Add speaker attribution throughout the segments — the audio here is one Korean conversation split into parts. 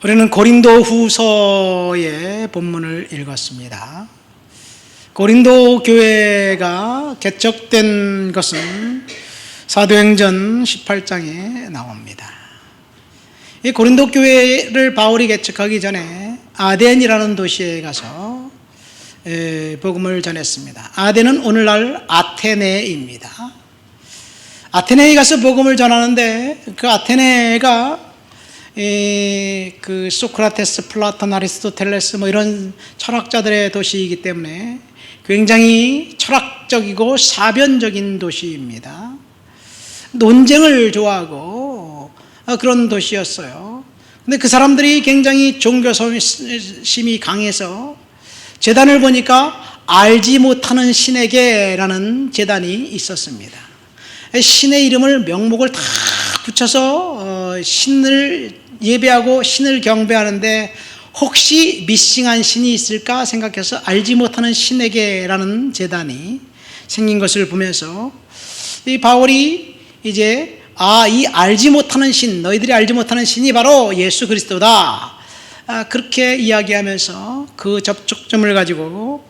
Speaker 1: 우리는 고린도 후서의 본문을 읽었습니다. 고린도 교회가 개척된 것은 사도행전 18장에 나옵니다. 이 고린도 교회를 바울이 개척하기 전에 아덴이라는 도시에 가서 복음을 전했습니다. 아덴은 오늘날 아테네입니다. 아테네에 가서 복음을 전하는데 그 아테네가 그 소크라테스, 플라톤, 아리스토텔레스 이런 철학자들의 도시이기 때문에 굉장히 철학적이고 사변적인 도시입니다. 논쟁을 좋아하고 그런 도시였어요. 근데 그 사람들이 굉장히 종교심이 강해서 제단을 보니까 알지 못하는 신에게라는 제단이 있었습니다. 신의 이름을 명목을 다 붙여서 신을 예배하고 신을 경배하는데 혹시 미싱한 신이 있을까 생각해서 알지 못하는 신에게라는 제단이 생긴 것을 보면서 이 바울이 이제 이 알지 못하는 신, 너희들이 알지 못하는 신이 바로 예수 그리스도다, 그렇게 이야기하면서 그 접촉점을 가지고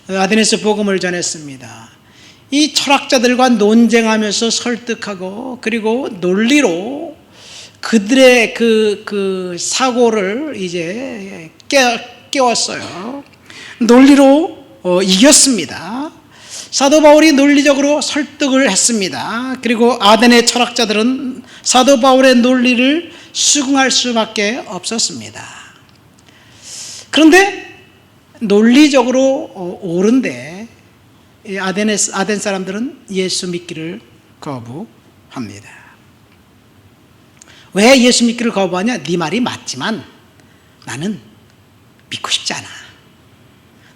Speaker 1: 아데네서 복음을 전했습니다. 이 철학자들과 논쟁하면서 설득하고 그리고 논리로 그들의 그 사고를 이제 깨웠어요. 논리로 이겼습니다. 사도 바울이 논리적으로 설득을 했습니다. 그리고 아데네 철학자들은 사도 바울의 논리를 수긍할 수밖에 없었습니다. 그런데 논리적으로 옳은데 아덴 사람들은 예수 믿기를 거부합니다. 왜 예수 믿기를 거부하냐? 네 말이 맞지만 나는 믿고 싶지 않아.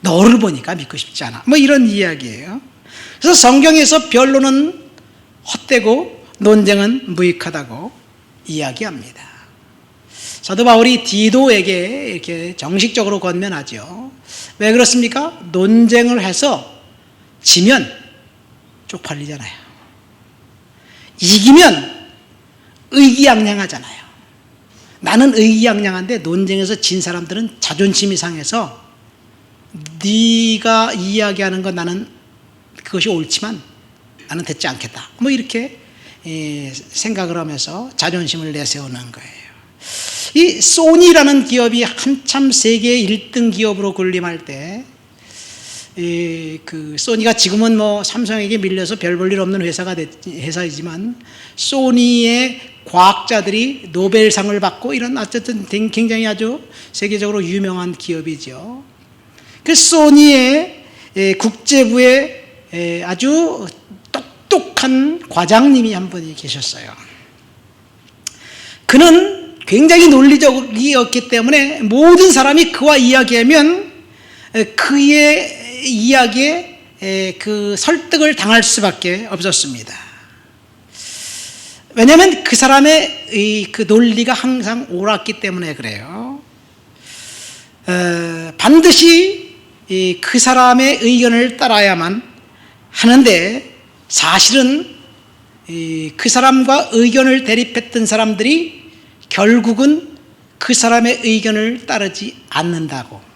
Speaker 1: 너를 보니까 믿고 싶지 않아. 이런 이야기예요. 그래서 성경에서 변론은 헛되고 논쟁은 무익하다고 이야기합니다. 사도 바울이 디도에게 이렇게 정식적으로 권면하죠. 왜 그렇습니까? 논쟁을 해서 지면 쪽팔리잖아요. 이기면 의기양양하잖아요. 나는 의기양양한데 논쟁에서 진 사람들은 자존심이 상해서 네가 이야기하는 건 나는 그것이 옳지만 나는 듣지 않겠다. 이렇게 생각을 하면서 자존심을 내세우는 거예요. 이 소니라는 기업이 한참 세계 1등 기업으로 군림할 때 그 소니가 지금은 삼성에게 밀려서 별 볼 일 없는 회사이지만 소니의 과학자들이 노벨상을 받고 이런 어쨌든 굉장히 아주 세계적으로 유명한 기업이죠. 그 소니의 국제부에 아주 똑똑한 과장님이 한 분이 계셨어요. 그는 굉장히 논리적이었기 때문에 모든 사람이 그와 이야기하면 그의 이야기에 그 설득을 당할 수밖에 없었습니다. 왜냐하면 그 사람의 그 논리가 항상 옳았기 때문에 그래요. 반드시 그 사람의 의견을 따라야만 하는데 사실은 그 사람과 의견을 대립했던 사람들이 결국은 그 사람의 의견을 따르지 않는다고.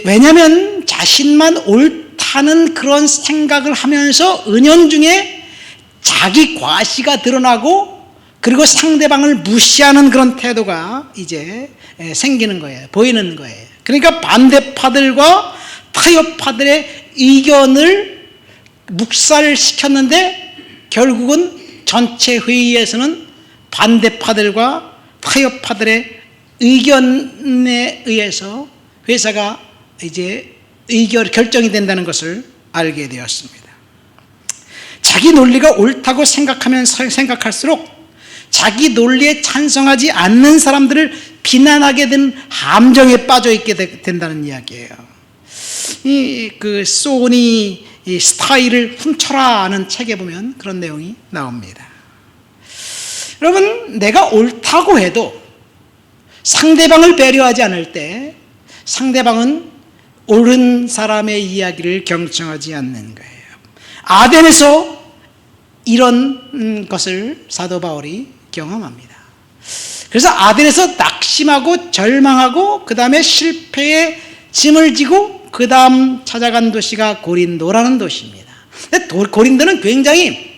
Speaker 1: 왜냐하면 자신만 옳다는 그런 생각을 하면서 은연중에 자기 과시가 드러나고 그리고 상대방을 무시하는 그런 태도가 이제 생기는 거예요. 보이는 거예요. 그러니까 반대파들과 타협파들의 의견을 묵살시켰는데 결국은 전체 회의에서는 반대파들과 타협파들의 의견에 의해서 회사가 이제 결정이 된다는 것을 알게 되었습니다. 자기 논리가 옳다고 생각할수록 자기 논리에 찬성하지 않는 사람들을 비난하게 된 함정에 빠져 있게 된다는 이야기예요. 그 소니 스타일을 훔쳐라 하는 책에 보면 그런 내용이 나옵니다. 여러분, 내가 옳다고 해도 상대방을 배려하지 않을 때 상대방은 옳은 사람의 이야기를 경청하지 않는 거예요. 아덴에서 이런 것을 사도 바울이 경험합니다. 그래서 아덴에서 낙심하고 절망하고 그 다음에 실패의 짐을 지고 그 다음 찾아간 도시가 고린도라는 도시입니다. 고린도는 굉장히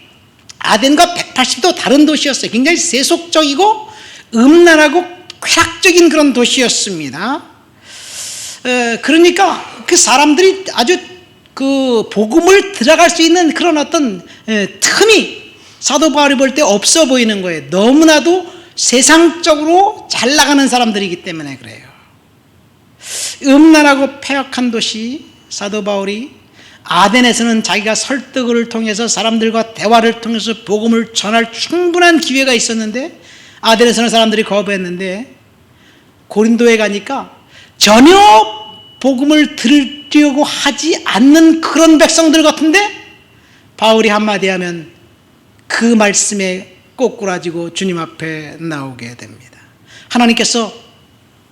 Speaker 1: 아덴과 180도 다른 도시였어요. 굉장히 세속적이고 음란하고 쾌락적인 그런 도시였습니다. 그러니까 그 사람들이 아주 그 복음을 들어갈 수 있는 그런 어떤 틈이 사도 바울이 볼 때 없어 보이는 거예요. 너무나도 세상적으로 잘 나가는 사람들이기 때문에 그래요. 음란하고 폐역한 도시 사도 바울이 아덴에서는 자기가 설득을 통해서 사람들과 대화를 통해서 복음을 전할 충분한 기회가 있었는데 아덴에서는 사람들이 거부했는데 고린도에 가니까 전혀 복음을 들으려고 하지 않는 그런 백성들 같은데 바울이 한마디 하면 그 말씀에 꼬꾸라지고 주님 앞에 나오게 됩니다. 하나님께서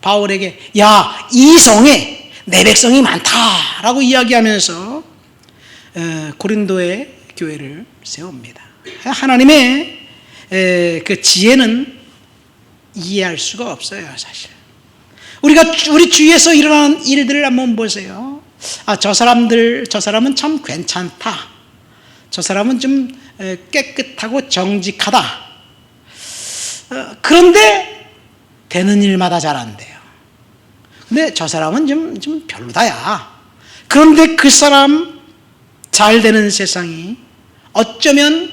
Speaker 1: 바울에게 야, 이 성에 내 백성이 많다라고 이야기하면서 고린도의 교회를 세웁니다. 하나님의 그 지혜는 이해할 수가 없어요, 사실. 우리 주위에서 일어나는 일들을 한번 보세요. 저 사람은 참 괜찮다. 저 사람은 좀 깨끗하고 정직하다. 그런데 되는 일마다 잘 안 돼요. 근데 저 사람은 좀 별로다야. 그런데 그 사람 잘 되는 세상이 어쩌면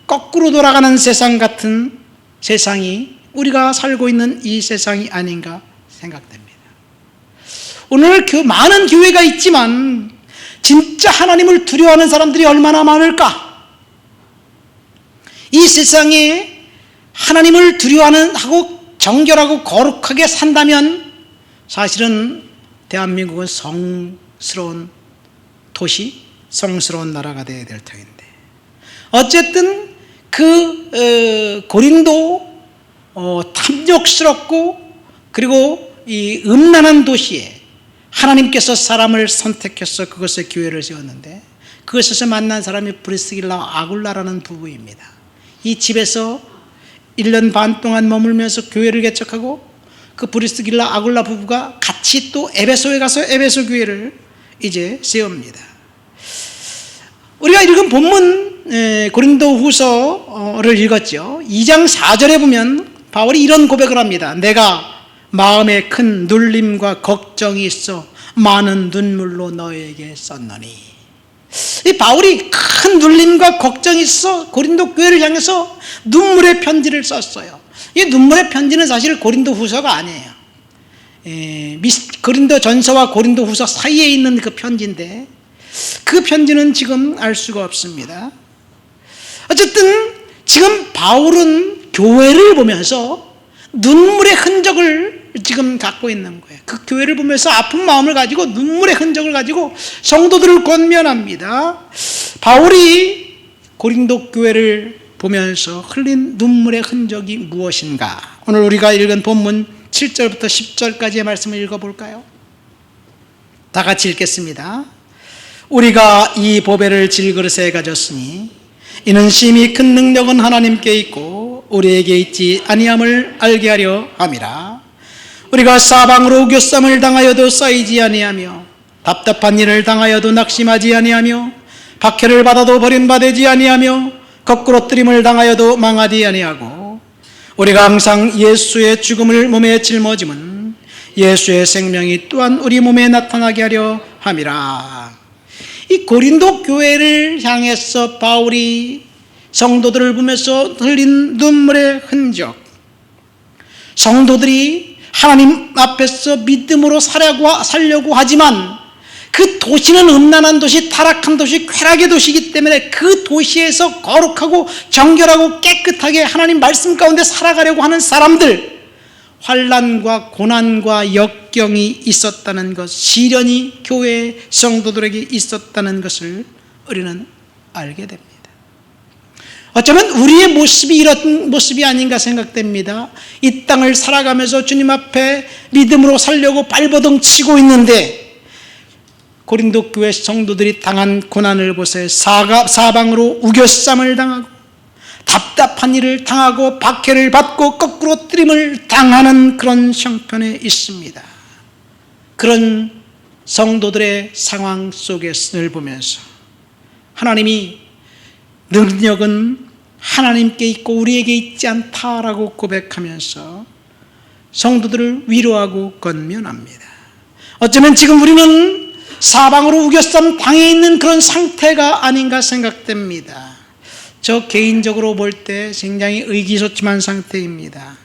Speaker 1: 거꾸로 돌아가는 세상 같은 세상이 우리가 살고 있는 이 세상이 아닌가 생각됩니다. 오늘 많은 교회가 있지만 진짜 하나님을 두려워하는 사람들이 얼마나 많을까? 이 세상에 하나님을 두려워하고 정결하고 거룩하게 산다면 사실은 대한민국은 성스러운 도시, 성스러운 나라가 되어야 될 터인데 어쨌든 그 고린도 탐욕스럽고 그리고 이 음란한 도시에 하나님께서 사람을 선택해서 그것에 교회를 세웠는데 그것에서 만난 사람이 브리스길라 아굴라라는 부부입니다. 이 집에서 1년 반 동안 머물면서 교회를 개척하고 그 브리스길라 아굴라 부부가 같이 또 에베소에 가서 에베소 교회를 이제 세웁니다. 우리가 읽은 본문 고린도 후서를 읽었죠. 2장 4절에 보면 바울이 이런 고백을 합니다. 내가 마음에 큰 눌림과 걱정이 있어 많은 눈물로 너에게 썼노니. 이 바울이 큰 눌림과 걱정이 있어 고린도 교회를 향해서 눈물의 편지를 썼어요. 이 눈물의 편지는 사실 고린도 후서가 아니에요. 고린도 전서와 고린도 후서 사이에 있는 그 편지인데 그 편지는 지금 알 수가 없습니다. 어쨌든 지금 바울은 교회를 보면서 눈물의 흔적을 지금 갖고 있는 거예요. 그 교회를 보면서 아픈 마음을 가지고 눈물의 흔적을 가지고 성도들을 권면합니다. 바울이 고린도 교회를 보면서 흘린 눈물의 흔적이 무엇인가? 오늘 우리가 읽은 본문 7절부터 10절까지의 말씀을 읽어볼까요? 다 같이 읽겠습니다. 우리가 이 보배를 질그릇에 가졌으니 이는 심히 큰 능력은 하나님께 있고 우리에게 있지 아니함을 알게 하려 함이라. 우리가 사방으로 우겨쌈을 당하여도 쌓이지 아니하며 답답한 일을 당하여도 낙심하지 아니하며 박해를 받아도 버림받지 아니하며 거꾸로뜨림을 당하여도 망하지 아니하고 우리가 항상 예수의 죽음을 몸에 짊어짐은 예수의 생명이 또한 우리 몸에 나타나게 하려 함이라. 이 고린도 교회를 향해서 바울이 성도들을 보면서 흘린 눈물의 흔적, 성도들이 하나님 앞에서 믿음으로 살려고 하지만 그 도시는 음란한 도시, 타락한 도시, 쾌락의 도시이기 때문에 그 도시에서 거룩하고 정결하고 깨끗하게 하나님 말씀 가운데 살아가려고 하는 사람들, 환난과 고난과 역경이 있었다는 것, 시련이 교회 성도들에게 있었다는 것을 우리는 알게 됩니다. 어쩌면 우리의 모습이 이런 모습이 아닌가 생각됩니다. 이 땅을 살아가면서 주님 앞에 믿음으로 살려고 발버둥 치고 있는데 고린도 교회 성도들이 당한 고난을 보세요. 사방으로 우겨쌈을 당하고 답답한 일을 당하고 박해를 받고 거꾸로 뜨림을 당하는 그런 형편에 있습니다. 그런 성도들의 상황 속에서 보면서 하나님이 능력은 하나님께 있고 우리에게 있지 않다라고 고백하면서 성도들을 위로하고 권면합니다. 어쩌면 지금 우리는 사방으로 우겨쌈 당해 있는 그런 상태가 아닌가 생각됩니다. 저 개인적으로 볼 때 굉장히 의기소침한 상태입니다.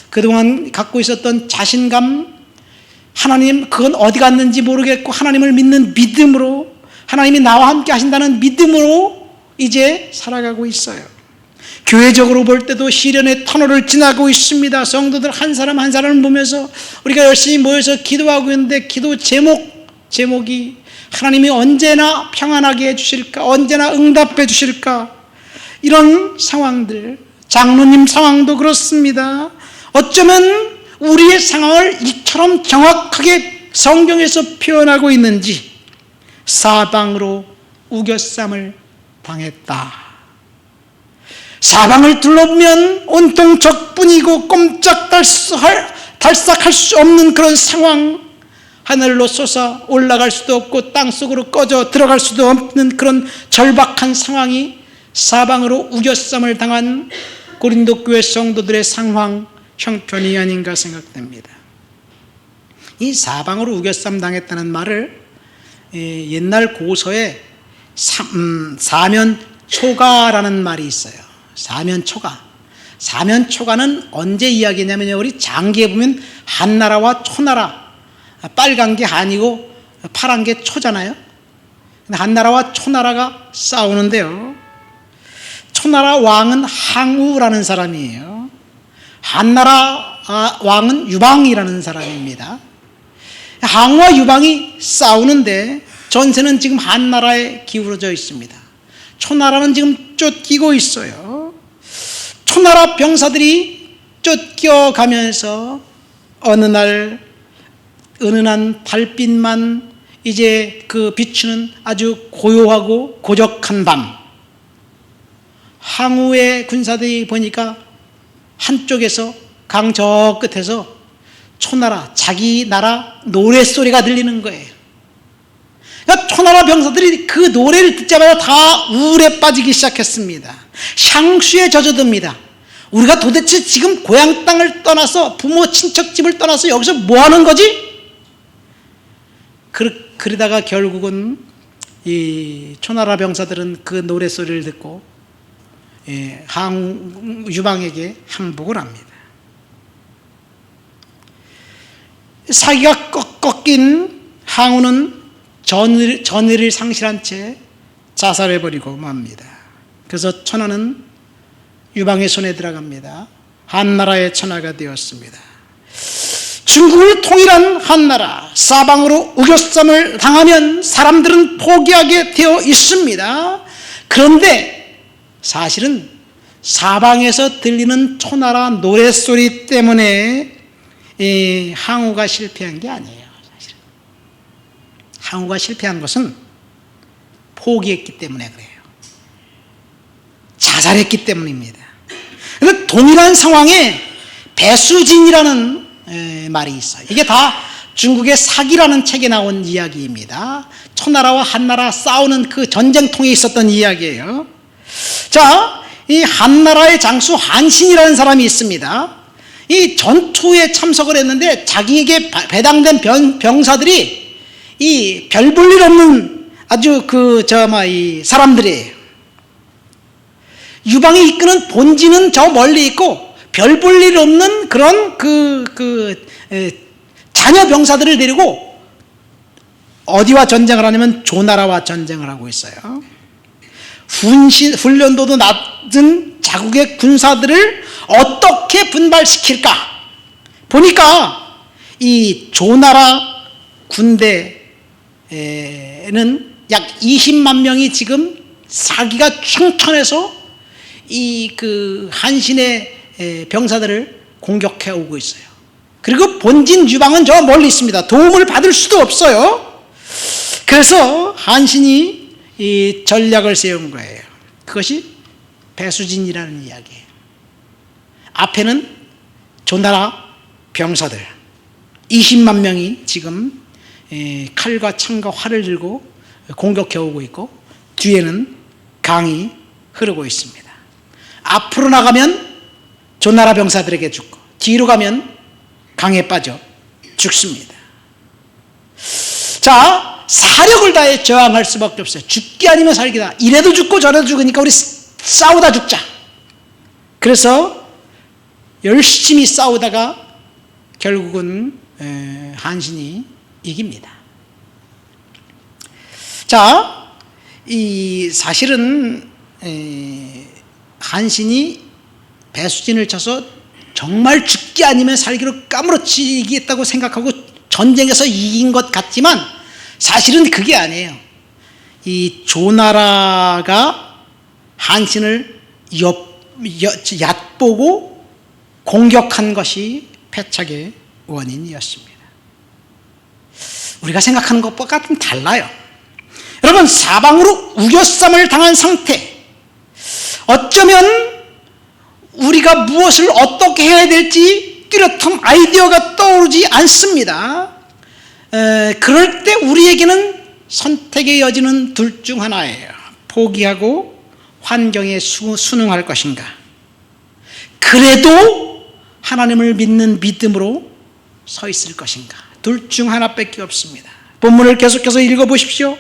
Speaker 1: 그동안 갖고 있었던 자신감, 하나님 그건 어디 갔는지 모르겠고 하나님을 믿는 믿음으로, 하나님이 나와 함께 하신다는 믿음으로 이제 살아가고 있어요. 교회적으로 볼 때도 시련의 터널을 지나고 있습니다. 성도들 한 사람 한 사람을 보면서 우리가 열심히 모여서 기도하고 있는데 기도 제목이 하나님이 언제나 평안하게 해주실까, 언제나 응답해 주실까, 이런 상황들, 장로님 상황도 그렇습니다. 어쩌면 우리의 상황을 이처럼 정확하게 성경에서 표현하고 있는지 사방으로 우겨쌈을 당했다. 사방을 둘러보면 온통 적뿐이고 꼼짝달싹할 수 없는 그런 상황, 하늘로 솟아 올라갈 수도 없고 땅속으로 꺼져 들어갈 수도 없는 그런 절박한 상황이 사방으로 우겨쌈을 당한 고린도 교회 성도들의 상황 형편이 아닌가 생각됩니다. 이 사방으로 우겨쌈 당했다는 말을 옛날 고서에 사면초가라는 말이 있어요. 사면초가는 언제 이야기냐면요, 우리 장기에 보면 한나라와 초나라, 빨간 게 한이고 파란 게 초잖아요. 근데 한나라와 초나라가 싸우는데요, 초나라 왕은 항우라는 사람이에요. 한나라 왕은 유방이라는 사람입니다. 항우와 유방이 싸우는데 전세는 지금 한나라에 기울어져 있습니다. 초나라는 지금 쫓기고 있어요. 초나라 병사들이 쫓겨가면서 어느 날 은은한 달빛만 이제 그 비추는 아주 고요하고 고적한 밤, 항우의 군사들이 보니까 한쪽에서 강 저 끝에서 초나라, 자기 나라 노랫소리가 들리는 거예요. 그러니까 초나라 병사들이 그 노래를 듣자마자 다 우울에 빠지기 시작했습니다. 향수에 젖어듭니다. 우리가 도대체 지금 고향 땅을 떠나서 부모 친척 집을 떠나서 여기서 뭐 하는 거지? 그러다가 결국은 이 초나라 병사들은 그 노래소리를 듣고 유방에게 항복을 합니다. 사기가 꺾인 항우는 전의를 상실한 채 자살해버리고 맙니다. 그래서 천하는 유방의 손에 들어갑니다. 한나라의 천하가 되었습니다. 중국을 통일한 한나라, 사방으로 우겨쌈을 당하면 사람들은 포기하게 되어 있습니다. 그런데 사실은 사방에서 들리는 초나라 노랫소리 때문에 이 항우가 실패한 게 아니에요. 사실은 항우가 실패한 것은 포기했기 때문에 그래요. 자살했기 때문입니다. 그런데 동일한 상황에 배수진이라는 말이 있어요. 이게 다 중국의 사기라는 책에 나온 이야기입니다. 초나라와 한나라 싸우는 그 전쟁통에 있었던 이야기예요. 자, 이 한나라의 장수 한신이라는 사람이 있습니다. 이 전투에 참석을 했는데 자기에게 배당된 병사들이 이 별 볼 일 없는 아주 이 사람들이에요. 유방이 이끄는 본진은 저 멀리 있고 별 볼 일 없는 그런 자녀 병사들을 데리고 어디와 전쟁을 하냐면 조나라와 전쟁을 하고 있어요. 훈련도도 낮은 자국의 군사들을 어떻게 분발시킬까 보니까 이 조나라 군대에는 약 20만 명이 지금 사기가 충천해서 이 한신의 병사들을 공격해 오고 있어요. 그리고 본진 유방은 저 멀리 있습니다. 도움을 받을 수도 없어요. 그래서 한신이 이 전략을 세운 거예요. 그것이 배수진이라는 이야기예요. 앞에는 조나라 병사들 20만 명이 지금 칼과 창과 활을 들고 공격해 오고 있고, 뒤에는 강이 흐르고 있습니다. 앞으로 나가면 조나라 병사들에게 죽고, 뒤로 가면 강에 빠져 죽습니다. 자, 사력을 다해 저항할 수밖에 없어요. 죽기 아니면 살기다. 이래도 죽고 저래도 죽으니까 우리 싸우다 죽자. 그래서 열심히 싸우다가 결국은 한신이 이깁니다. 자, 사실은 한신이 배수진을 쳐서 정말 죽기 아니면 살기로 까무러치겠다고 생각하고 전쟁에서 이긴 것 같지만 사실은 그게 아니에요. 이 조나라가 한신을 얕보고 공격한 것이 패착의 원인이었습니다. 우리가 생각하는 것과 좀 달라요. 여러분, 사방으로 우겨쌈을 당한 상태, 어쩌면 우리가 무엇을 어떻게 해야 될지 뚜렷한 아이디어가 떠오르지 않습니다. 그럴 때 우리에게는 선택의 여지는 둘 중 하나예요. 포기하고 환경에 순응할 것인가, 그래도 하나님을 믿는 믿음으로 서 있을 것인가. 둘 중 하나밖에 없습니다. 본문을 계속해서 읽어보십시오.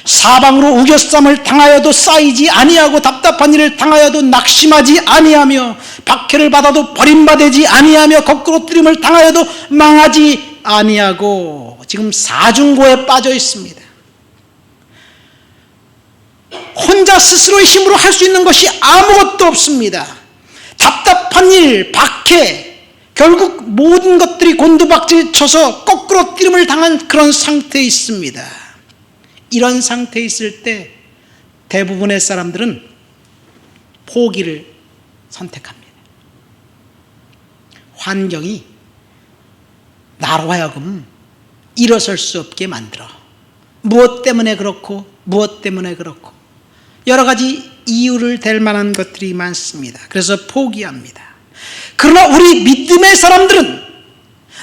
Speaker 1: 사방으로 우겨쌈을 당하여도 쌓이지 아니하고 답답한 일을 당하여도 낙심하지 아니하며 박해를 받아도 버림받지 아니하며 거꾸로 뜨림을 당하여도 망하지 아니하고, 지금 사중고에 빠져 있습니다. 혼자 스스로의 힘으로 할 수 있는 것이 아무것도 없습니다. 답답한 일, 박해, 결국 모든 것들이 곤두박질 쳐서 거꾸로 뜨림을 당한 그런 상태에 있습니다. 이런 상태에 있을 때 대부분의 사람들은 포기를 선택합니다. 환경이 나로 하여금 일어설 수 없게 만들어. 무엇 때문에 그렇고 무엇 때문에 그렇고 여러 가지 이유를 댈 만한 것들이 많습니다. 그래서 포기합니다. 그러나 우리 믿음의 사람들은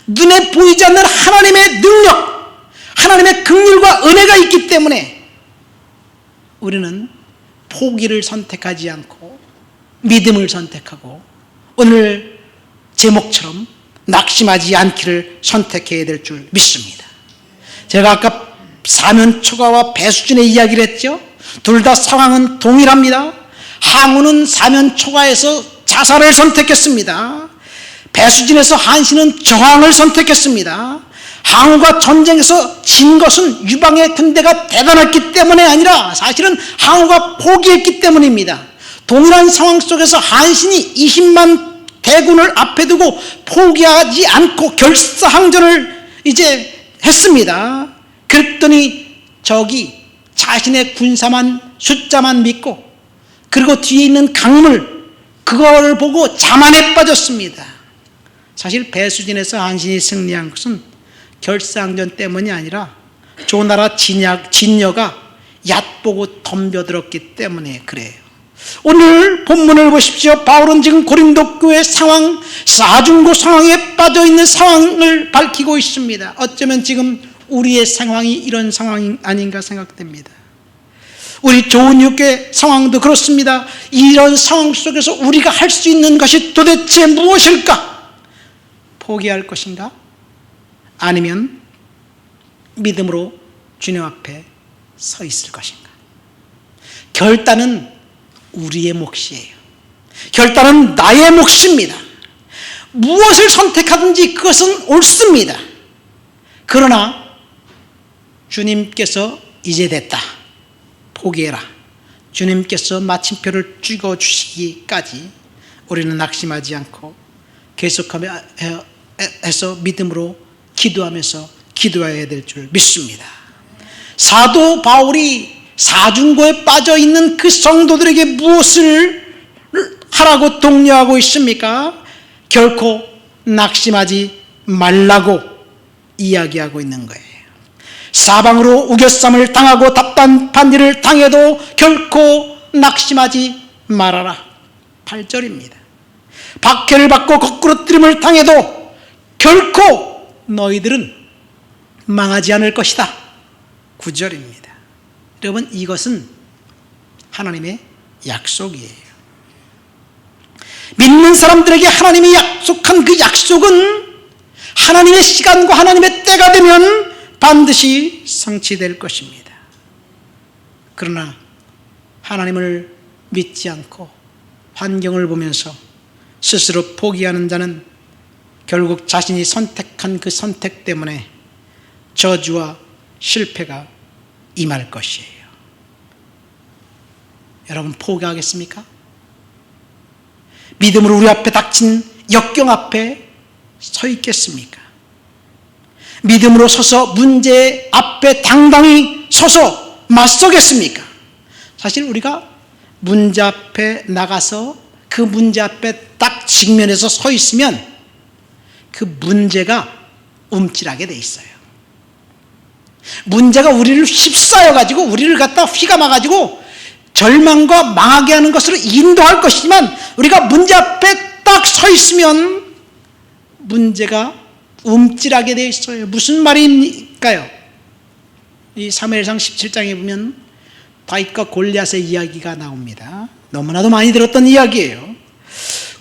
Speaker 1: 눈에 보이지 않는 하나님의 능력, 하나님의 긍휼과 은혜가 있기 때문에 우리는 포기를 선택하지 않고 믿음을 선택하고 오늘 제목처럼 낙심하지 않기를 선택해야 될 줄 믿습니다. 제가 아까 사면초가와 배수진의 이야기를 했죠. 둘 다 상황은 동일합니다. 항우는 사면초가에서 자살을 선택했습니다. 배수진에서 한신은 저항을 선택했습니다. 항우가 전쟁에서 진 것은 유방의 군대가 대단했기 때문에 아니라 사실은 항우가 포기했기 때문입니다. 동일한 상황 속에서 한신이 20만 대군을 앞에 두고 포기하지 않고 결사항전을 이제 했습니다. 그랬더니 적이 자신의 군사만, 숫자만 믿고 그리고 뒤에 있는 강물, 그걸 보고 자만에 빠졌습니다. 사실 배수진에서 한신이 승리한 것은 결사항전 때문이 아니라 조나라 진여가 얕보고 덤벼들었기 때문에 그래요. 오늘 본문을 보십시오. 바울은 지금 고린도 교회 상황, 사중고 상황에 빠져있는 상황을 밝히고 있습니다. 어쩌면 지금 우리의 상황이 이런 상황이 아닌가 생각됩니다. 우리 좋은 육교의 상황도 그렇습니다. 이런 상황 속에서 우리가 할 수 있는 것이 도대체 무엇일까? 포기할 것인가? 아니면 믿음으로 주님 앞에 서 있을 것인가? 결단은 우리의 몫이에요. 결단은 나의 몫입니다. 무엇을 선택하든지 그것은 옳습니다. 그러나 주님께서 이제 됐다, 포기해라, 주님께서 마침표를 찍어주시기까지 우리는 낙심하지 않고 계속하며 해서 믿음으로 기도하면서 기도해야 될 줄 믿습니다. 사도 바울이 사중고에 빠져있는 그 성도들에게 무엇을 하라고 독려하고 있습니까? 결코 낙심하지 말라고 이야기하고 있는 거예요. 사방으로 우겨쌈을 당하고 답답한 일을 당해도 결코 낙심하지 말아라. 8절입니다. 박해를 받고 거꾸러뜨림을 당해도 결코 너희들은 망하지 않을 것이다. 9절입니다. 여러분, 이것은 하나님의 약속이에요. 믿는 사람들에게 하나님이 약속한 그 약속은 하나님의 시간과 하나님의 때가 되면 반드시 성취될 것입니다. 그러나 하나님을 믿지 않고 환경을 보면서 스스로 포기하는 자는 결국 자신이 선택한 그 선택 때문에 저주와 실패가 임할 것이에요. 여러분, 포기하겠습니까? 믿음으로 우리 앞에 닥친 역경 앞에 서 있겠습니까? 믿음으로 서서 문제 앞에 당당히 서서 맞서겠습니까? 사실 우리가 문제 앞에 나가서 그 문제 앞에 딱 직면해서 서 있으면 그 문제가 움찔하게 돼 있어요. 문제가 우리를 휩싸여 가지고 우리를 갖다 휘감아 가지고 절망과 망하게 하는 것으로 인도할 것이지만, 우리가 문제 앞에 딱 서 있으면 문제가 움찔하게 되어 있어요. 무슨 말입니까요? 이 사무엘상 17장에 보면 다윗과 골리앗의 이야기가 나옵니다. 너무나도 많이 들었던 이야기예요.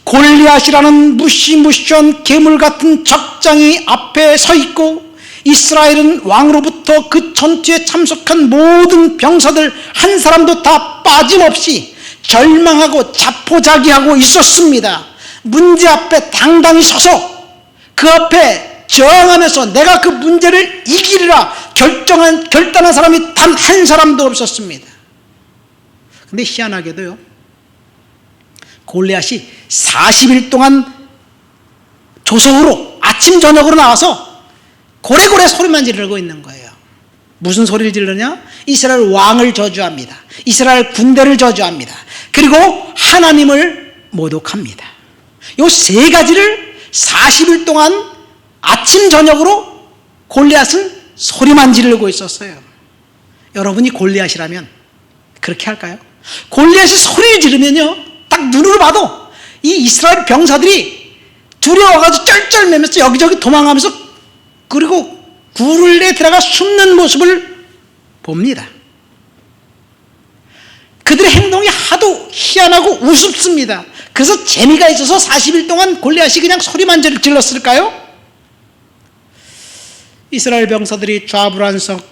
Speaker 1: 골리앗이라는 무시무시한 괴물 같은 적장이 앞에 서 있고, 이스라엘은 왕으로부터 그 전투에 참석한 모든 병사들 한 사람도 다 빠짐없이 절망하고 자포자기하고 있었습니다. 문제 앞에 당당히 서서 그 앞에 저항하면서 내가 그 문제를 이기리라 결단한 사람이 단 한 사람도 없었습니다. 근데 희한하게도요, 골리앗이 40일 동안 조성으로 아침 저녁으로 나와서 고래고래 소리만 지르고 있는 거예요. 무슨 소리를 지르냐? 이스라엘 왕을 저주합니다. 이스라엘 군대를 저주합니다. 그리고 하나님을 모독합니다. 이 세 가지를 40일 동안 아침 저녁으로 골리앗은 소리만 지르고 있었어요. 여러분이 골리앗이라면 그렇게 할까요? 골리앗이 소리를 지르면요, 딱 눈으로 봐도 이 이스라엘 병사들이 두려워가지고 쩔쩔매면서 여기저기 도망가면서, 그리고 굴을 내 들어가 숨는 모습을 봅니다. 그들의 행동이 하도 희한하고 우습습니다. 그래서 재미가 있어서 40일 동안 골리앗이 그냥 소리만 질렀을까요? 이스라엘 병사들이 좌불안석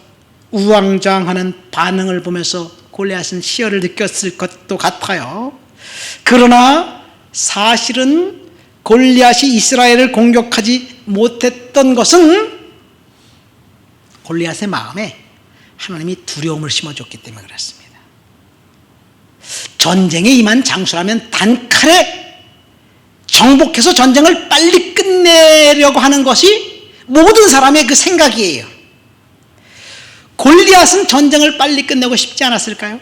Speaker 1: 우왕좌왕하는 반응을 보면서 골리앗은 희열을 느꼈을 것도 같아요. 그러나 사실은 골리앗이 이스라엘을 공격하지 못했던 것은 골리앗의 마음에 하나님이 두려움을 심어줬기 때문에 그렇습니다. 전쟁에 임한 장수라면 단칼에 정복해서 전쟁을 빨리 끝내려고 하는 것이 모든 사람의 그 생각이에요. 골리앗은 전쟁을 빨리 끝내고 싶지 않았을까요?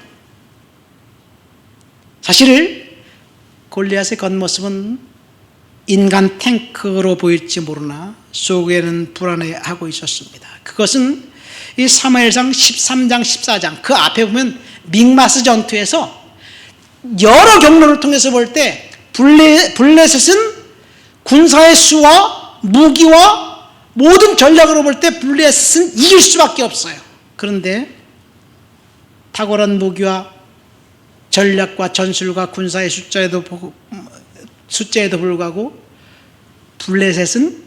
Speaker 1: 사실 골리앗의 겉모습은 인간 탱크로 보일지 모르나 속에는 불안해하고 있었습니다. 그것은 이 사무엘상 13장 14장 그 앞에 보면 믹마스 전투에서 여러 경로를 통해서 볼 때 블레셋은 군사의 수와 무기와 모든 전략으로 볼 때 블레셋은 이길 수밖에 없어요. 그런데 탁월한 무기와 전략과 전술과 군사의 숫자에도 불구하고 블레셋은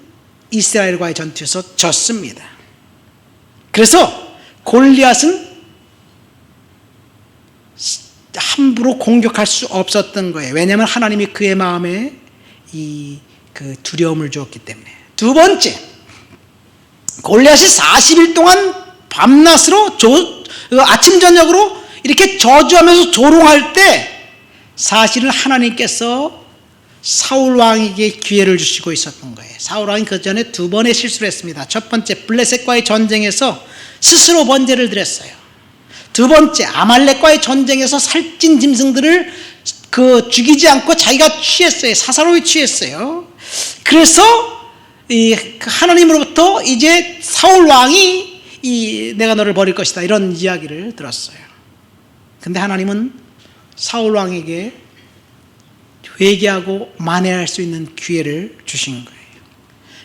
Speaker 1: 이스라엘과의 전투에서 졌습니다. 그래서 골리앗은 함부로 공격할 수 없었던 거예요. 왜냐하면 하나님이 그의 마음에 그 두려움을 주었기 때문에. 두 번째, 골리앗이 40일 동안 밤낮으로 아침 저녁으로 이렇게 저주하면서 조롱할 때 사실은 하나님께서 사울 왕에게 기회를 주시고 있었던 거예요. 사울 왕이 그 전에 두 번의 실수를 했습니다. 첫 번째, 블레셋과의 전쟁에서 스스로 번제를 드렸어요. 두 번째, 아말렉과의 전쟁에서 살찐 짐승들을 죽이지 않고 자기가 취했어요. 사사로이 취했어요. 그래서 하나님으로부터 이제 사울 왕이 내가 너를 버릴 것이다 이런 이야기를 들었어요. 근데 하나님은 사울 왕에게 회개하고 만회할 수 있는 기회를 주신 거예요.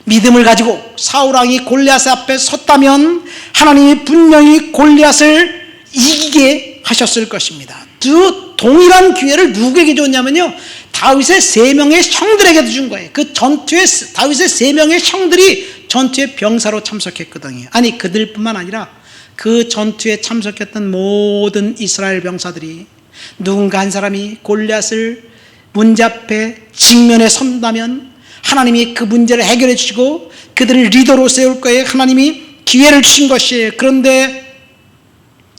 Speaker 1: 믿음을 가지고 사울왕이 골리앗 앞에 섰다면 하나님이 분명히 골리앗을 이기게 하셨을 것입니다. 그 동일한 기회를 누구에게 줬냐면요, 다윗의 3명의 형들에게도 준 거예요. 그 전투에 다윗의 3명의 형들이 전투에 병사로 참석했거든요. 아니, 그들뿐만 아니라 그 전투에 참석했던 모든 이스라엘 병사들이 누군가 한 사람이 골리앗을 문제 앞에 직면에 선다면 하나님이 그 문제를 해결해 주시고 그들을 리더로 세울 거예요. 하나님이 기회를 주신 것이에요. 그런데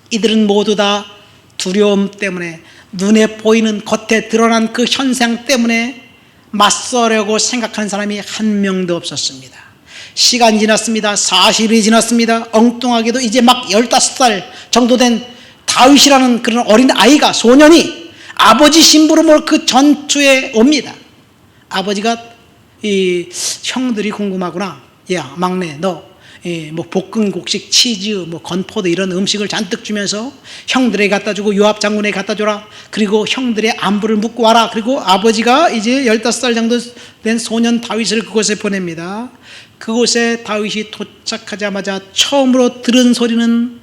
Speaker 1: 이들은 모두 다 두려움 때문에, 눈에 보이는 겉에 드러난 그 현상 때문에 맞서려고 생각하는 사람이 한 명도 없었습니다. 시간이 지났습니다. 40일이 지났습니다. 엉뚱하게도 이제 막 15살 정도 된 다윗이라는 그런 어린 아이가, 소년이 아버지 심부름으로 그 전투에 옵니다. 아버지가 이 형들이 궁금하구나. 야, 막내, 너 뭐 볶은 곡식, 치즈, 뭐 건포도 이런 음식을 잔뜩 주면서 형들에게 갖다 주고 요압 장군에게 갖다 줘라. 그리고 형들의 안부를 묻고 와라. 그리고 아버지가 이제 15살 정도 된 소년 다윗을 그곳에 보냅니다. 그곳에 다윗이 도착하자마자 처음으로 들은 소리는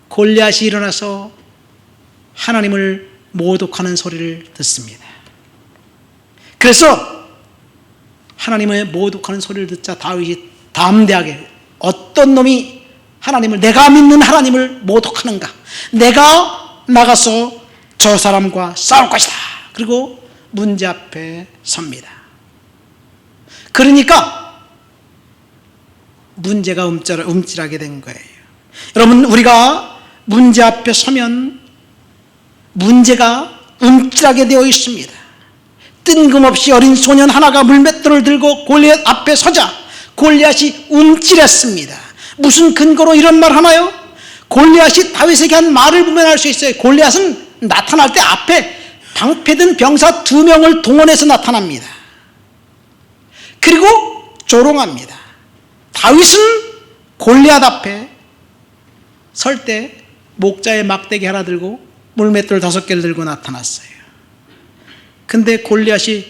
Speaker 1: 골리앗이 일어나서 하나님을 모독하는 소리를 듣습니다. 그래서 하나님을 모독하는 소리를 듣자 다윗이 담대하게, 어떤 놈이 하나님을, 내가 믿는 하나님을 모독하는가, 내가 나가서 저 사람과 싸울 것이다. 그리고 문제 앞에 섭니다. 그러니까 문제가 움찔하게 된 거예요. 여러분, 우리가 문제 앞에 서면 문제가 움찔하게 되어 있습니다. 뜬금없이 어린 소년 하나가 물맷돌을 들고 골리앗 앞에 서자 골리앗이 움찔했습니다. 무슨 근거로 이런 말 하나요? 골리앗이 다윗에게 한 말을 보면 알 수 있어요. 골리앗은 나타날 때 앞에 방패든 병사 2명을 동원해서 나타납니다. 그리고 조롱합니다. 다윗은 골리앗 앞에 설 때 목자에 막대기 하나 들고 물맷돌 5개를 들고 나타났어요. 근데 골리앗이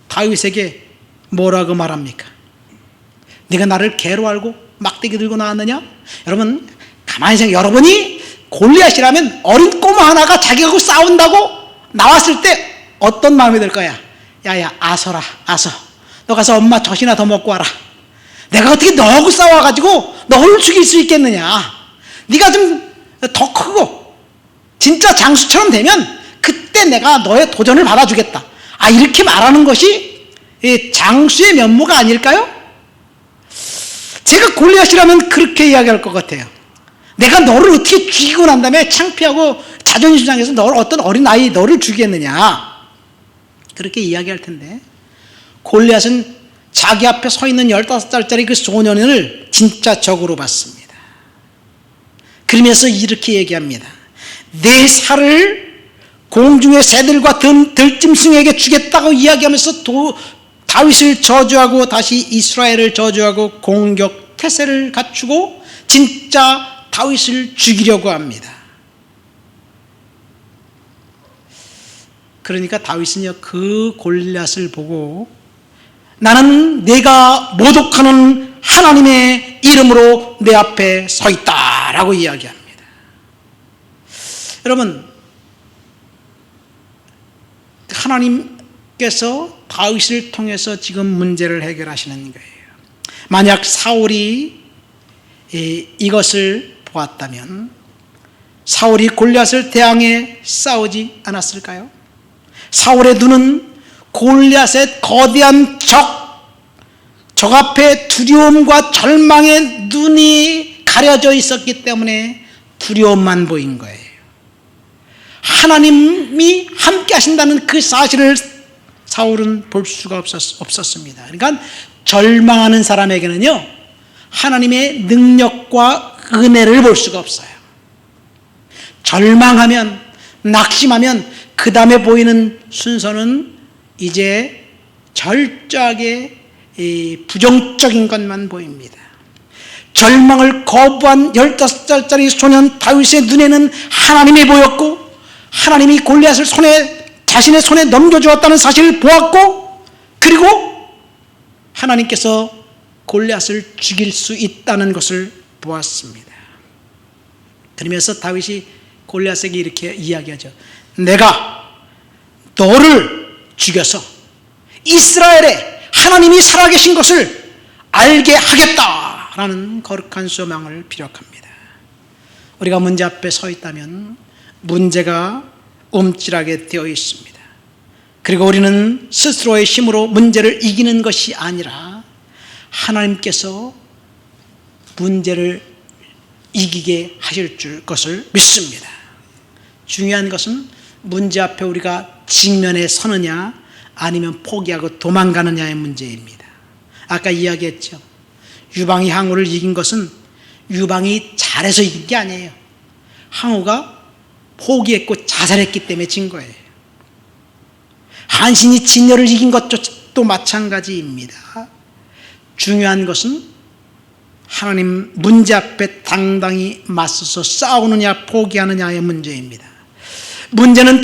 Speaker 1: 다윗에게 뭐라고 말합니까? 네가 나를 개로 알고 막대기 들고 나왔느냐? 여러분, 가만히 생각해. 여러분이 골리앗이라면 어린 꼬마 하나가 자기하고 싸운다고 나왔을 때 어떤 마음이 들 거야? 야야, 아서라, 아서. 너 가서 엄마 젖이나 더 먹고 와라. 내가 어떻게 너하고 싸워가지고 너를 죽일 수 있겠느냐? 네가 좀 더 크고 진짜 장수처럼 되면 그때 내가 너의 도전을 받아주겠다. 아, 이렇게 말하는 것이 장수의 면모가 아닐까요? 제가 골리앗이라면 그렇게 이야기할 것 같아요. 내가 너를 어떻게 죽이고 난 다음에 창피하고 자존심 상해서 너를, 어떤 어린아이 너를 죽이겠느냐, 그렇게 이야기할 텐데, 골리앗은 자기 앞에 서 있는 15살짜리 그 소년을 진짜 적으로 봤습니다. 그러면서 이렇게 얘기합니다. 내 살을 공중의 새들과 들짐승에게 주겠다고 이야기하면서 다윗을 저주하고 다시 이스라엘을 저주하고 공격 태세를 갖추고 진짜 다윗을 죽이려고 합니다. 그러니까 다윗은요, 그 골리앗을 보고 나는 내가 모독하는 하나님의 이름으로 내 앞에 서 있다라고 이야기합니다. 여러분, 하나님께서 다윗을 통해서 지금 문제를 해결하시는 거예요. 만약 사울이 이것을 보았다면 사울이 골리앗을 대항해 싸우지 않았을까요? 사울의 눈은 골리앗의 거대한 적 앞에 두려움과 절망의 눈이 가려져 있었기 때문에 두려움만 보인 거예요. 하나님이 함께 하신다는 그 사실을 사울은 볼 수가 없었습니다. 그러니까 절망하는 사람에게는요, 하나님의 능력과 은혜를 볼 수가 없어요. 절망하면, 낙심하면 그 다음에 보이는 순서는 이제 철저하게 부정적인 것만 보입니다. 절망을 거부한 15살짜리 소년 다윗의 눈에는 하나님이 보였고, 하나님이 골리앗을 손에 자신의 손에 넘겨주었다는 사실을 보았고, 그리고 하나님께서 골리앗을 죽일 수 있다는 것을 보았습니다. 그러면서 다윗이 골리앗에게 이렇게 이야기하죠. 내가 너를 죽여서 이스라엘에 하나님이 살아계신 것을 알게 하겠다라는 거룩한 소망을 피력합니다. 우리가 문제 앞에 서 있다면 문제가 움찔하게 되어 있습니다. 그리고 우리는 스스로의 힘으로 문제를 이기는 것이 아니라 하나님께서 문제를 이기게 하실 것을 믿습니다. 중요한 것은 문제 앞에 우리가 직면에 서느냐 아니면 포기하고 도망가느냐의 문제입니다. 아까 이야기했죠. 유방이 항우를 이긴 것은 유방이 잘해서 이긴 게 아니에요. 항우가 포기했고 자살했기 때문에 진 거예요. 한신이 진열을 이긴 것도 마찬가지입니다. 중요한 것은 하나님 문제 앞에 당당히 맞서서 싸우느냐 포기하느냐의 문제입니다. 문제는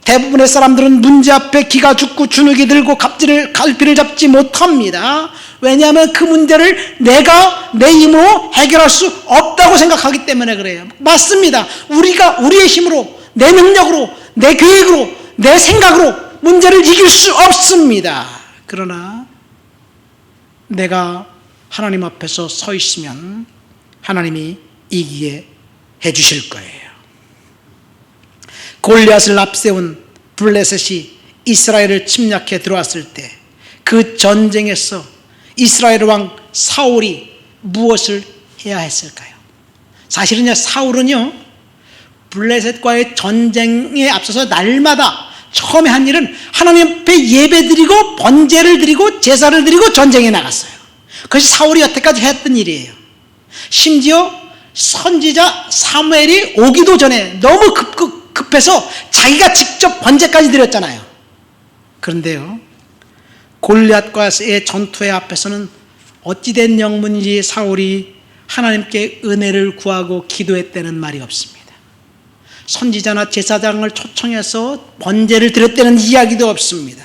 Speaker 1: 대부분의 사람들은 문제 앞에 기가 죽고 주눅이 들고 갈피를 잡지 못합니다. 왜냐하면 그 문제를 내가 내 힘으로 해결할 수 없다고 생각하기 때문에 그래요. 맞습니다. 우리가 우리의 힘으로, 내 능력으로, 내 계획으로, 내 생각으로 문제를 이길 수 없습니다. 그러나 내가 하나님 앞에서 서 있으면 하나님이 이기게 해주실 거예요. 골리앗을 앞세운 블레셋이 이스라엘을 침략해 들어왔을 때 그 전쟁에서 이스라엘 왕 사울이 무엇을 해야 했을까요? 사실은요, 사울은요 블레셋과의 전쟁에 앞서서 날마다 처음에 한 일은 하나님 앞에 예배드리고 번제를 드리고 제사를 드리고 전쟁에 나갔어요. 그것이 사울이 여태까지 했던 일이에요. 심지어 선지자 사무엘이 오기도 전에 너무 급해서 자기가 직접 번제까지 드렸잖아요. 그런데요, 골리앗과의 전투의 앞에서는 어찌된 영문인지 사울이 하나님께 은혜를 구하고 기도했다는 말이 없습니다. 선지자나 제사장을 초청해서 번제를 드렸다는 이야기도 없습니다.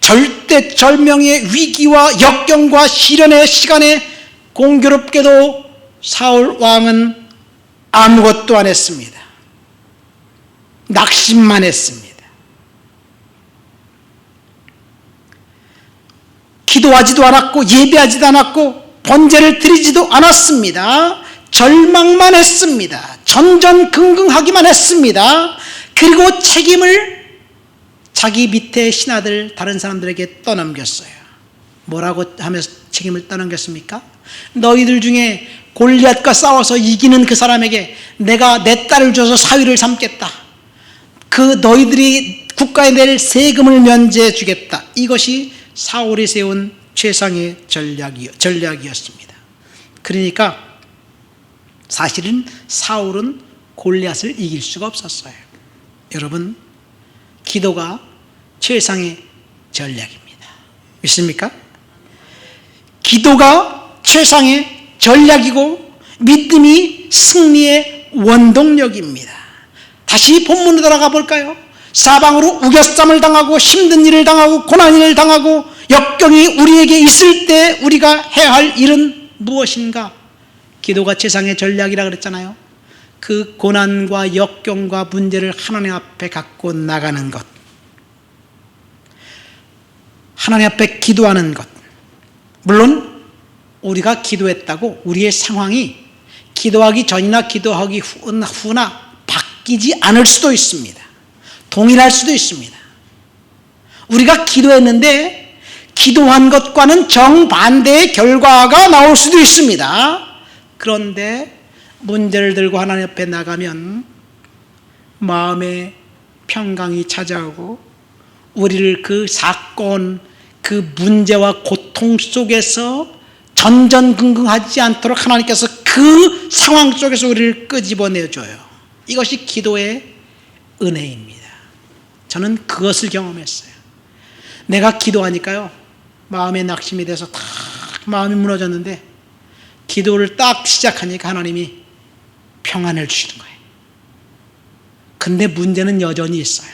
Speaker 1: 절대절명의 위기와 역경과 시련의 시간에 공교롭게도 사울 왕은 아무것도 안 했습니다. 낙심만 했습니다. 기도하지도 않았고 예배하지도 않았고 번제를 드리지도 않았습니다. 절망만 했습니다. 전전긍긍하기만 했습니다. 그리고 책임을 자기 밑에 신하들 다른 사람들에게 떠넘겼어요. 뭐라고 하면서 책임을 떠넘겼습니까? 너희들 중에 골리앗과 싸워서 이기는 그 사람에게 내가 내 딸을 줘서 사위를 삼겠다. 그 너희들이 국가에 낼 세금을 면제해 주겠다. 이것이 사울이 세운 최상의 전략이었습니다. 그러니까 사실은 사울은 골리앗을 이길 수가 없었어요. 여러분, 기도가 최상의 전략입니다. 믿습니까? 기도가 최상의 전략이고 믿음이 승리의 원동력입니다. 다시 본문으로 돌아가 볼까요? 사방으로 우겨쌈을 당하고 힘든 일을 당하고 고난을 당하고 역경이 우리에게 있을 때 우리가 해야 할 일은 무엇인가? 기도가 최상의 전략이라 그랬잖아요. 그 고난과 역경과 문제를 하나님 앞에 갖고 나가는 것, 하나님 앞에 기도하는 것. 물론 우리가 기도했다고 우리의 상황이 기도하기 전이나 기도하기 후나 바뀌지 않을 수도 있습니다. 동일할 수도 있습니다. 우리가 기도했는데 기도한 것과는 정반대의 결과가 나올 수도 있습니다. 그런데 문제를 들고 하나님 앞에 나가면 마음에 평강이 찾아오고 우리를 그 사건, 그 문제와 고통 속에서 전전긍긍하지 않도록 하나님께서 그 상황 속에서 우리를 끄집어내줘요. 이것이 기도의 은혜입니다. 저는 그것을 경험했어요. 내가 기도하니까요, 마음에 낙심이 돼서 딱 마음이 무너졌는데 기도를 딱 시작하니까 하나님이 평안을 주시는 거예요. 근데 문제는 여전히 있어요.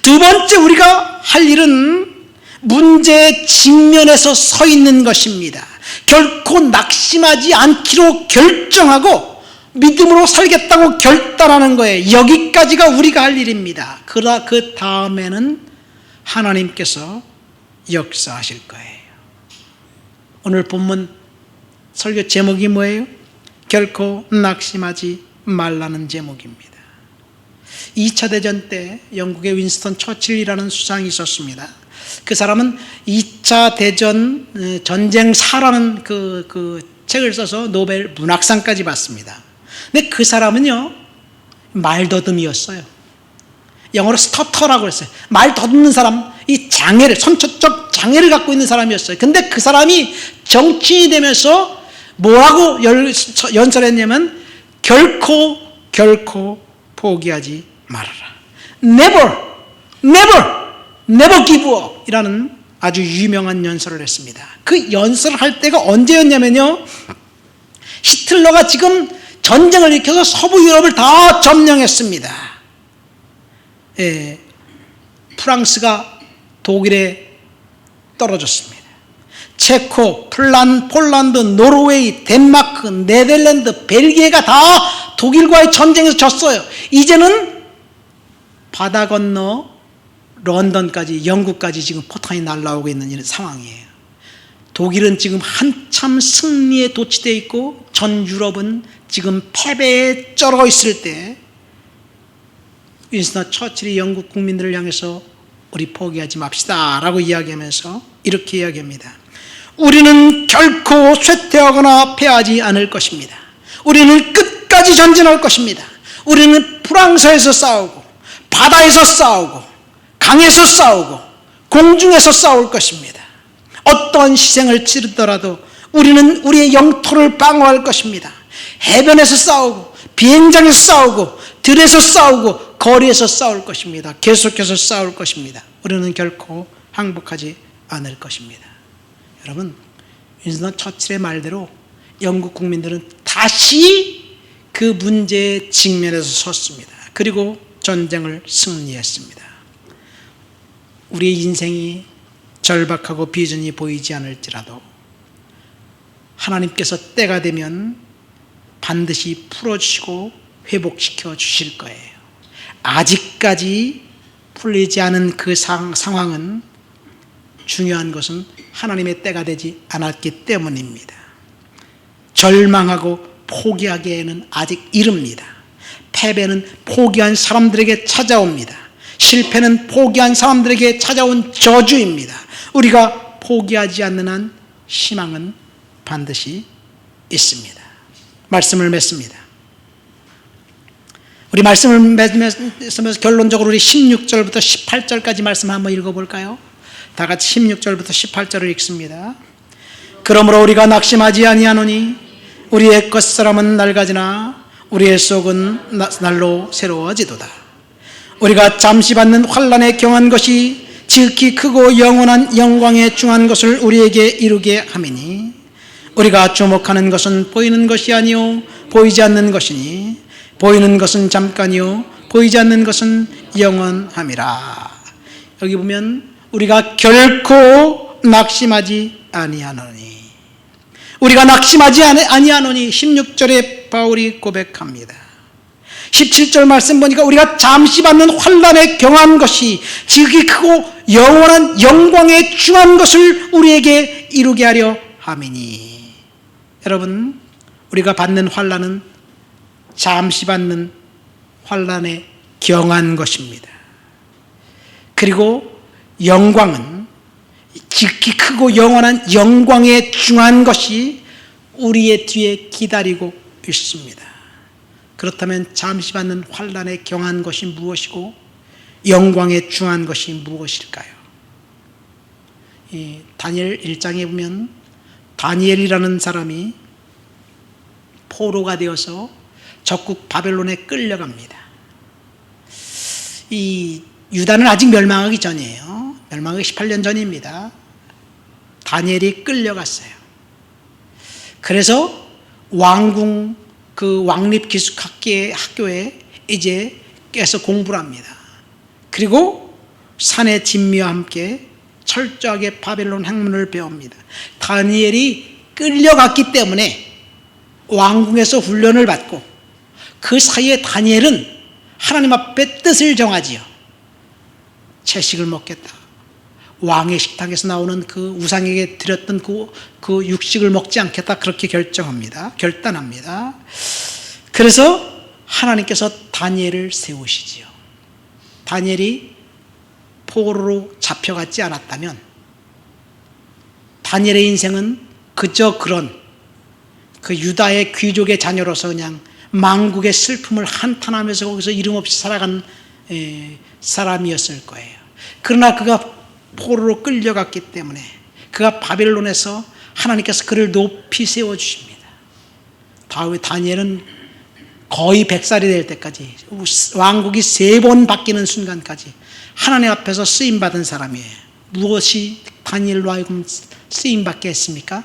Speaker 1: 두 번째 우리가 할 일은 문제의 직면에서 서 있는 것입니다. 결코 낙심하지 않기로 결정하고 믿음으로 살겠다고 결단하는 거예요. 여기까지가 우리가 할 일입니다. 그러나 그 다음에는 하나님께서 역사하실 거예요. 오늘 본문 설교 제목이 뭐예요? 결코 낙심하지 말라는 제목입니다. 2차 대전 때 영국의 윈스턴 처칠이라는 수상이 있었습니다. 그 사람은 2차 대전 전쟁사라는 그 책을 써서 노벨 문학상까지 받습니다. 근데 그 사람은요, 말더듬이었어요. 영어로 스터터라고 했어요. 말 더듬는 사람, 이 장애를, 선천적 장애를 갖고 있는 사람이었어요. 근데 그 사람이 정치인이 되면서 뭐라고 연설했냐면, 결코 포기하지 말아라. Never give up 이라는 아주 유명한 연설을 했습니다. 그 연설을 할 때가 언제였냐면요, 히틀러가 지금 전쟁을 일으켜서 서부 유럽을 다 점령했습니다. 예, 프랑스가 독일에 떨어졌습니다. 체코, 폴란드, 노르웨이, 덴마크, 네덜란드, 벨기에가 다 독일과의 전쟁에서 졌어요. 이제는 바다 건너 런던까지, 영국까지 지금 포탄이 날아오고 있는 이런 상황이에요. 독일은 지금 한참 승리에 도취되어 있고 전 유럽은 지금 패배에 쩔어 있을 때 윈스턴 처칠이 영국 국민들을 향해서 우리 포기하지 맙시다 라고 이야기하면서 이렇게 이야기합니다. 우리는 결코 쇠퇴하거나 패하지 않을 것입니다. 우리는 끝까지 전진할 것입니다. 우리는 프랑스에서 싸우고 바다에서 싸우고 강에서 싸우고 공중에서 싸울 것입니다. 어떤 희생을 치르더라도 우리는 우리의 영토를 방어할 것입니다. 해변에서 싸우고 비행장에서 싸우고 들에서 싸우고 거리에서 싸울 것입니다. 계속해서 싸울 것입니다. 우리는 결코 항복하지 않을 것입니다. 여러분, 윈스턴 처칠의 말대로 영국 국민들은 다시 그 문제의 직면에서 섰습니다. 그리고 전쟁을 승리했습니다. 우리의 인생이 절박하고 비전이 보이지 않을지라도 하나님께서 때가 되면 반드시 풀어주시고 회복시켜 주실 거예요. 아직까지 풀리지 않은 그 상황은, 중요한 것은 하나님의 때가 되지 않았기 때문입니다. 절망하고 포기하기에는 아직 이릅니다. 패배는 포기한 사람들에게 찾아옵니다. 실패는 포기한 사람들에게 찾아온 저주입니다. 우리가 포기하지 않는 한 희망은 반드시 있습니다. 말씀을 맺습니다. 우리 말씀을 맺으면서 결론적으로 우리 16절부터 18절까지 말씀 한번 읽어볼까요? 다 같이 16절부터 18절을 읽습니다. 그러므로 우리가 낙심하지 아니하노니 우리의 겉사람은 낡아지나 우리의 속은 날로 새로워지도다. 우리가 잠시 받는 환난에 경한 것이 지극히 크고 영원한 영광에 중한 것을 우리에게 이루게 함이니, 우리가 주목하는 것은 보이는 것이 아니요 보이지 않는 것이니, 보이는 것은 잠깐이요 보이지 않는 것은 영원함이라. 여기 보면 우리가 결코 낙심하지 아니하노니, 우리가 낙심하지 아니하노니 16절에 바울이 고백합니다. 17절 말씀 보니까 우리가 잠시 받는 환난에 경한 것이 지극히 크고 영원한 영광에 중한 것을 우리에게 이루게 하려 함이니. 여러분, 우리가 받는 환난은 잠시 받는 환난에 경한 것입니다. 그리고 영광은 지극히 크고 영원한 영광에 중한 것이 우리의 뒤에 기다리고 있습니다. 그렇다면 잠시 받는 환난에 경한 것이 무엇이고 영광에 중한 것이 무엇일까요? 이 다니엘 1장에 보면 다니엘이라는 사람이 포로가 되어서 적국 바벨론에 끌려갑니다. 이 유다는 아직 멸망하기 전이에요. 멸망하기 18년 전입니다. 다니엘이 끌려갔어요. 그래서 왕궁 그 왕립기숙학교에 이제 깨서 공부를 합니다. 그리고 산의 진미와 함께 철저하게 바벨론 학문을 배웁니다. 다니엘이 끌려갔기 때문에 왕궁에서 훈련을 받고 그 사이에 다니엘은 하나님 앞에 뜻을 정하지요. 채식을 먹겠다. 왕의 식탁에서 나오는 그 우상에게 드렸던 그 육식을 먹지 않겠다. 그렇게 결단합니다. 그래서 하나님께서 다니엘을 세우시지요. 다니엘이 포로로 잡혀갔지 않았다면 다니엘의 인생은 그저 그런 그 유다의 귀족의 자녀로서 그냥 망국의 슬픔을 한탄하면서 거기서 이름 없이 살아간 사람이었을 거예요. 그러나 그가 포로로 끌려갔기 때문에 그가 바벨론에서 하나님께서 그를 높이 세워주십니다. 다니엘은 거의 100살이 될 때까지, 왕국이 3번 바뀌는 순간까지 하나님 앞에서 쓰임받은 사람이에요. 무엇이 다니엘로 하여금 쓰임받게 했습니까?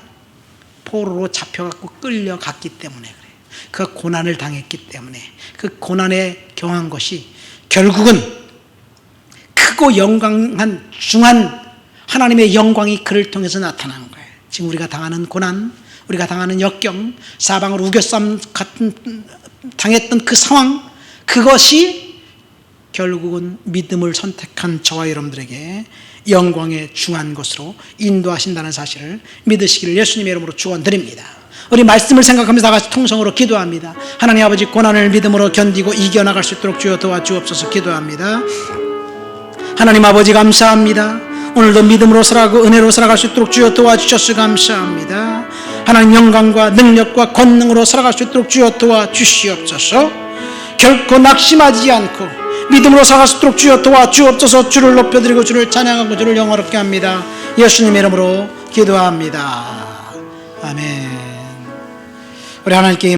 Speaker 1: 포로로 잡혀갖고 끌려갔기 때문에 그래요. 그 고난을 당했기 때문에, 그 고난에 경한 것이 결국은 크고 영광한 중한 하나님의 영광이 그를 통해서 나타난 거예요. 지금 우리가 당하는 고난, 우리가 당하는 역경, 사방을 우겨쌈 같은 당했던 그 상황, 그것이 결국은 믿음을 선택한 저와 여러분들에게 영광의 중한 것으로 인도하신다는 사실을 믿으시기를 예수님의 이름으로 축원드립니다. 우리 말씀을 생각하면서 다 같이 통성으로 기도합니다. 하나님 아버지, 고난을 믿음으로 견디고 이겨나갈 수 있도록 주여 도와주옵소서. 기도합니다. 하나님 아버지, 감사합니다. 오늘도 믿음으로 살아가고 은혜로 살아갈 수 있도록 주여 도와주셔서 감사합니다. 하나님 영광과 능력과 권능으로 살아갈 수 있도록 주여 도와주시옵소서. 결코 낙심하지 않고 믿음으로 살아갈 수 있도록 주여 도와주옵소서. 주를 높여드리고 주를 찬양하고 주를 영화롭게 합니다. 예수님의 이름으로 기도합니다. 아멘. 우리 하나님께